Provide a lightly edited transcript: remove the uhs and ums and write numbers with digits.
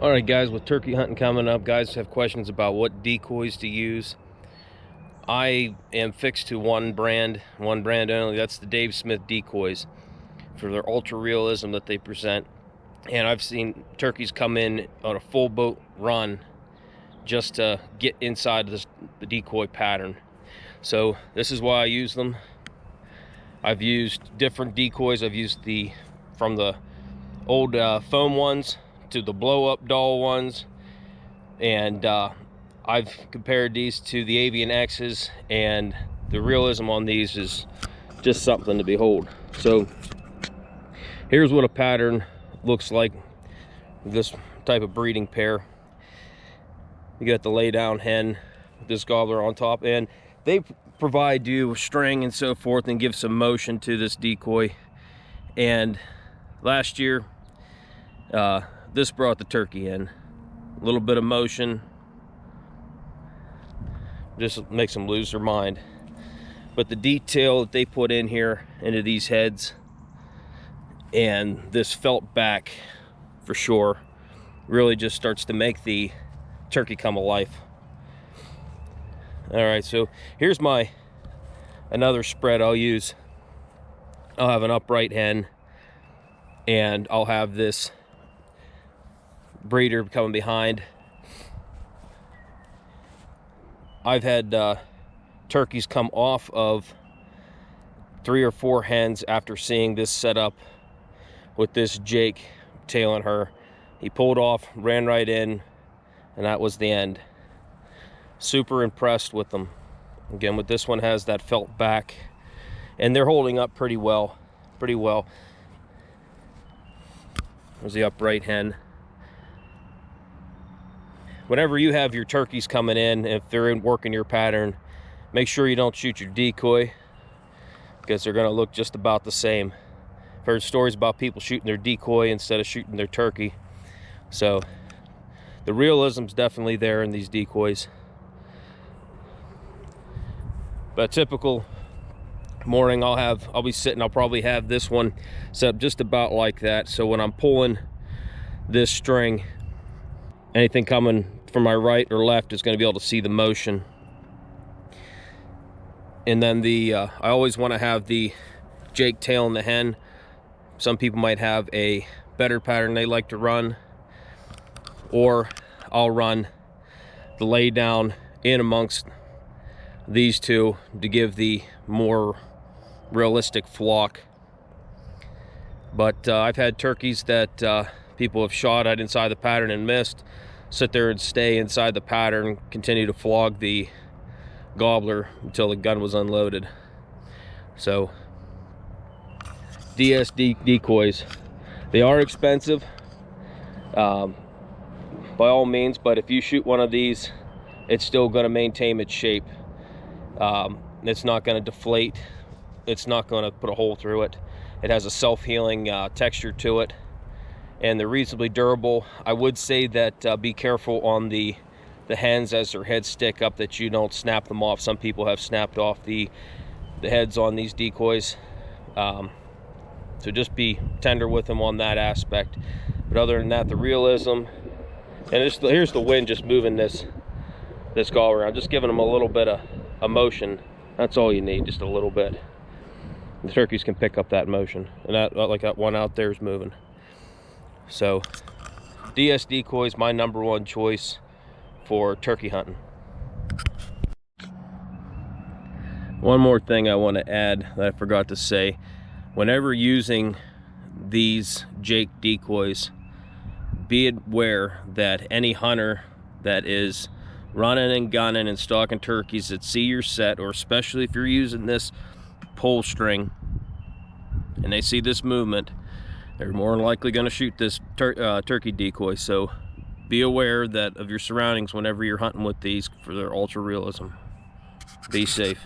All right, guys, with turkey hunting coming up, guys have questions about what decoys to use. I am fixed to one brand only. That's the Dave Smith decoys for their ultra realism that they present. And I've seen turkeys come in on a full boat run just to get inside the decoy pattern. So this is why I use them. I've used different decoys. I've used from the old foam ones to the blow-up doll ones, and I've compared these to the Avian X's, and the realism on these is just something to behold. So here's what a pattern looks like with this type of breeding pair. You got the lay down hen with this gobbler on top, and they provide you with string and so forth and give some motion to this decoy. And last year this brought the turkey in. A little bit of motion just makes them lose their mind. But the detail that they put in here into these heads and this felt back for sure really just starts to make the turkey come alive. All right, so here's another spread I'll use. I'll have an upright hen, and I'll have this breeder coming behind. I've had turkeys come off of 3 or 4 hens after seeing this setup with this Jake tailing her. He pulled off, ran right in, and that was the end. Super impressed with them. Again, with this one has that felt back, and they're holding up pretty well. There's the upright hen. Whenever you have your turkeys coming in, if they're working your pattern, make sure you don't shoot your decoy, because they're going to look just about the same. I've heard stories about people shooting their decoy instead of shooting their turkey. So the realism's definitely there in these decoys. But a typical morning, I'll be sitting, I'll probably have this one set up just about like that. So when I'm pulling this string, anything coming from my right or left is going to be able to see the motion. And then I always want to have the Jake tail and the hen. Some people might have a better pattern they like to run, or I'll run the lay down in amongst these two to give the more realistic flock. But I've had turkeys that people have shot at inside the pattern and missed, sit there and stay inside the pattern, continue to flog the gobbler until the gun was unloaded. So DSD decoys, they are expensive by all means, but if you shoot one of these, it's still going to maintain its shape. It's not going to deflate, it's not going to put a hole through it. It has a self-healing texture to it, and they're reasonably durable. I would say that be careful on the hens as their heads stick up, that you don't snap them off. Some people have snapped off the heads on these decoys, so just be tender with them on that aspect. But other than that, the realism, and here's the wind just moving this gobbler. I'm just giving them a little bit of motion. That's all you need, just a little bit. The turkeys can pick up that motion, and that, like that one out there, is moving. So DS decoys, my #1 choice for turkey hunting. One more thing I want to add that I forgot to say: whenever using these Jake decoys, be aware that any hunter that is running and gunning and stalking turkeys that see your set, or especially if you're using this pull string and they see this movement, they're more than likely going to shoot this turkey decoy. So be aware of your surroundings whenever you're hunting with these for their ultra realism. Be safe.